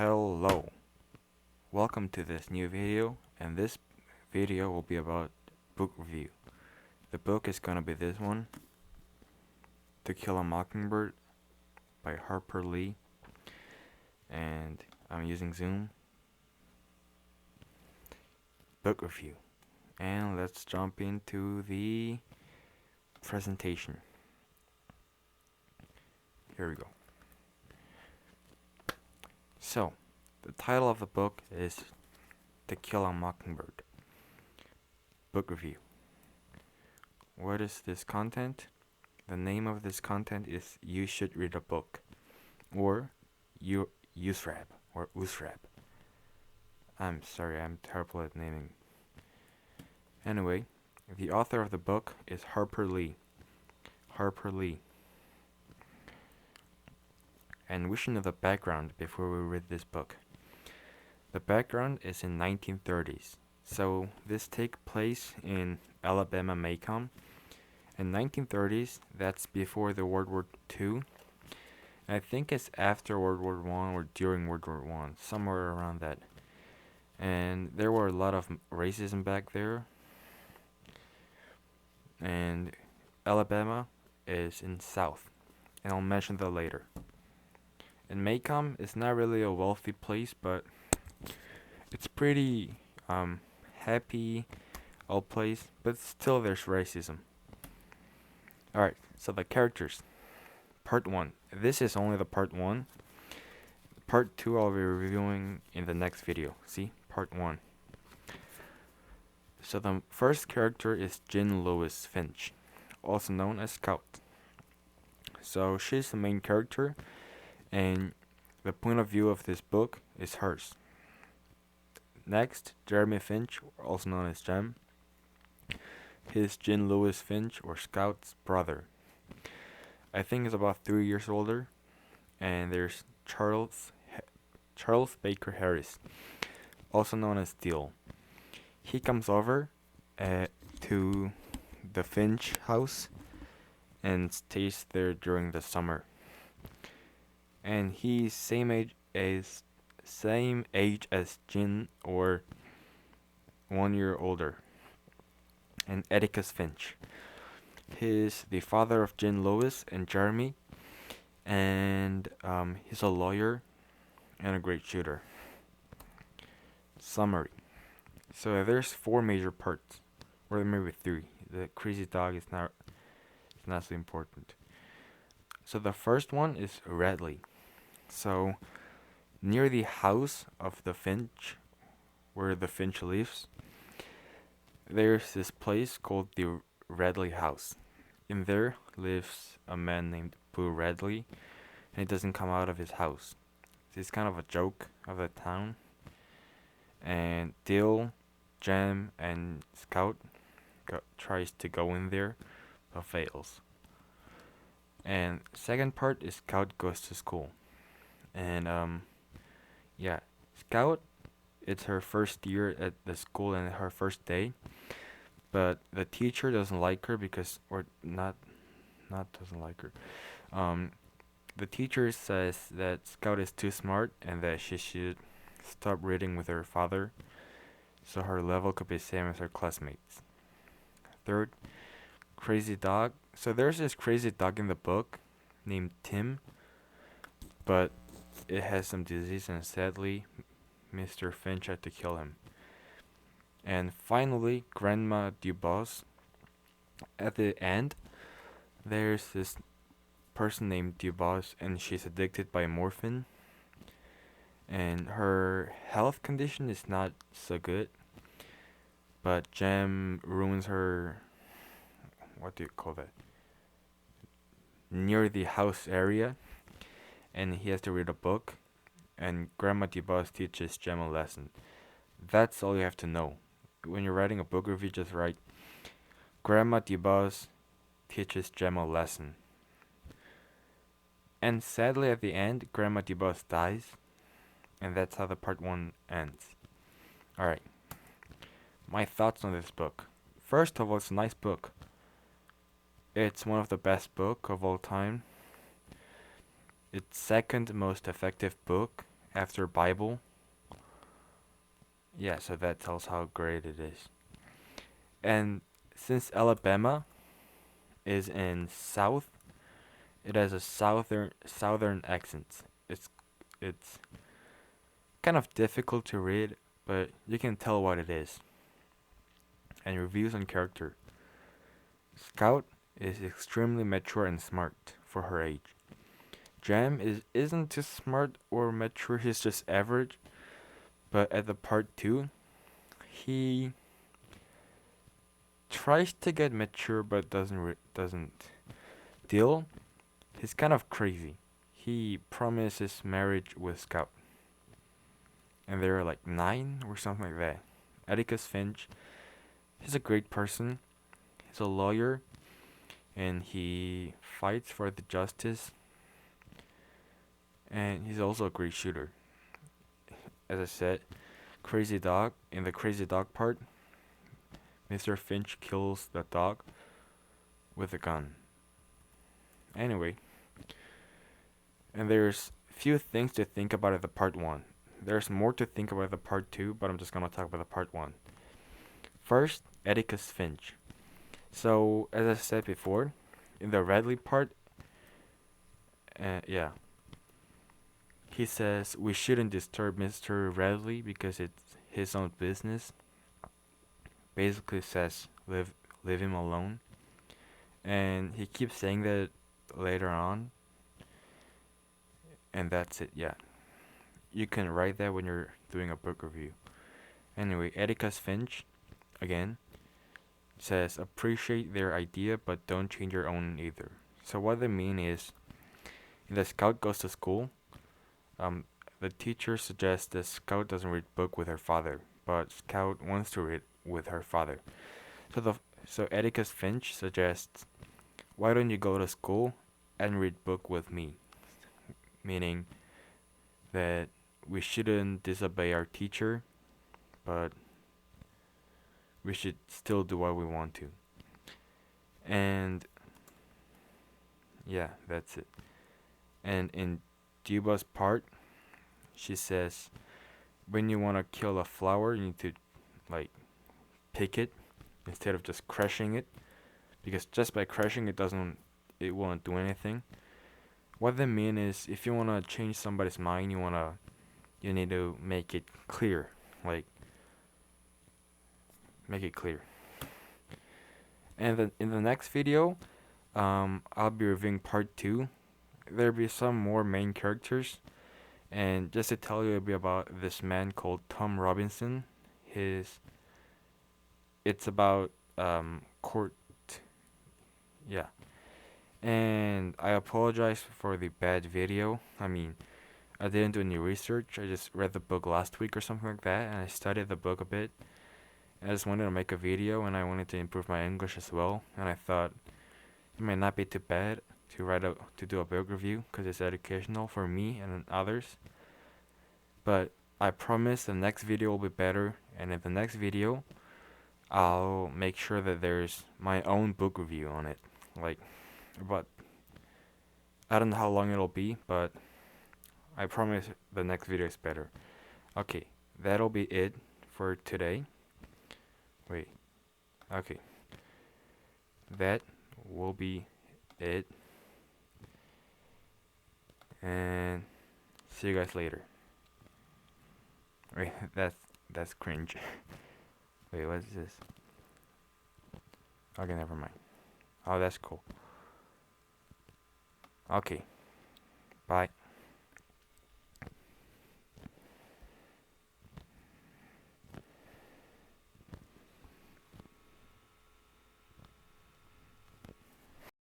Hello, welcome to this new video, and this video will be about book review. The book is gonna be this one, To Kill a Mockingbird by Harper Lee, and I'm using Zoom. Book review, and let's jump into the presentation. Here we go. So, the title of the book is To Kill a Mockingbird. Book review. What is this content? The name of this content is You Should Read a Book, or USRAB, or USRAB. I'm sorry, I'm terrible at naming. Anyway, the author of the book is Harper Lee. Harper Lee. And we should know the background before we read this book. The background is in 1930s, so this takes place in Alabama, Macomb. In 1930s, that's before the World War II. And I think it's after World War I or during World War I, somewhere around that. And there were a lot of racism back there. And Alabama is in South, and I'll mention that later. And Macomb is not really a wealthy place, but it's pretty happy old place, but still there's racism. Alright, so the characters. Part 1. This is only the part 1. Part 2 I'll be reviewing in the next video. See? Part 1. So the first character is Jean Louis Finch, also known as Scout. So she's the main character, and the point of view of this book is hers. Next, Jeremy Finch, also known as Jem. He's Jean Louis Finch, or Scout's brother. I think he's about 3 years older. And there's Charles Baker Harris, also known as Steele. He comes over to the Finch house and stays there during the summer. And he's same age as Jean, or 1 year older. And Atticus Finch. He's the father of Jean Louis and Jeremy, and he's a lawyer and a great shooter. Summary. So there's 4 major parts, or maybe 3. The crazy dog is not so important. So the first one is Radley. So near the house of the Finch, where the Finch lives, there's this place called the Radley house. In there lives a man named Boo Radley, and he doesn't come out of his house. It's kind of a joke of the town. And Dill, Jem, and Scout tries to go in there, but fails. And second part is Scout goes to school. And Scout, it's her first year at the school and her first day. But the teacher doesn't like her doesn't like her. The teacher says that Scout is too smart and that she should stop reading with her father, so her level could be same as her classmates. Third, crazy dog. So there's this crazy dog in the book named Tim, but it has some disease, and sadly, Mr. Finch had to kill him. And finally, Grandma Dubose. At the end, there's this person named Dubose, and she's addicted by morphine. And her health condition is not so good. But Jem ruins her, what do you call that? Near the house area. And he has to read a book. And Grandma Dubose teaches Jem a lesson. That's all you have to know. When you're writing a book review, just write Grandma Dubose teaches Jem a lesson. And sadly, at the end, Grandma Dubose dies, and that's how the part 1 ends. Alright, my thoughts on this book. First of all, it's a nice book. It's one of the best books of all time. It's second most effective book after Bible. Yeah, so that tells how great it is. And since Alabama is in South, it has a southern accent. It's kind of difficult to read, but you can tell what it is. And reviews on character. Scout is extremely mature and smart for her age. Jam isn't too smart or mature, he's just average. But at the part 2, he tries to get mature but doesn't deal. He's kind of crazy. He promises marriage with Scout. And they're like 9 or something like that. Atticus Finch, he's a great person. He's a lawyer and he fights for the justice. And he's also a great shooter. As I said, Crazy Dog, in the Crazy Dog part, Mr. Finch kills the dog with a gun. Anyway, and there's few things to think about at the part 1. There's more to think about at the part 2, but I'm just gonna talk about the part 1. First, Atticus Finch. So, as I said before, in the Radley part, yeah, he says we shouldn't disturb Mr. Radley because it's his own business. Basically says leave him alone. And he keeps saying that later on. And that's it, yeah. You can write that when you're doing a book review. Anyway, Atticus Finch, again, says appreciate their idea but don't change your own either. So what they mean is, in the Scout Goes to School, the teacher suggests that Scout doesn't read book with her father, but Scout wants to read with her father. So Atticus Finch suggests, why don't you go to school and read book with me? Meaning that we shouldn't disobey our teacher, but we should still do what we want to. And yeah, that's it. And in Juba's part, she says, when you want to kill a flower, you need to like pick it instead of just crushing it, because just by crushing it won't do anything. What they mean is, if you want to change somebody's mind, you need to make it clear, like make it clear. And then in the next video, I'll be reviewing part 2. There'll be some more main characters, and just to tell you a bit about this man called Tom Robinson. It's about court, yeah. And I apologize for the bad video. I mean, I didn't do any research. I just read the book last week or something like that, and I studied the book a bit. I just wanted to make a video, and I wanted to improve my English as well. And I thought it might not be too bad to do a book review because it's educational for me and others. But I promise the next video will be better, and in the next video, I'll make sure that there's my own book review on it. But I don't know how long it'll be, but I promise the next video is better. Okay, that'll be it for today. Wait, okay. That will be it. And see you guys later. Wait, that's cringe. Wait, what is this? Okay, never mind. Oh, that's cool. Okay, bye.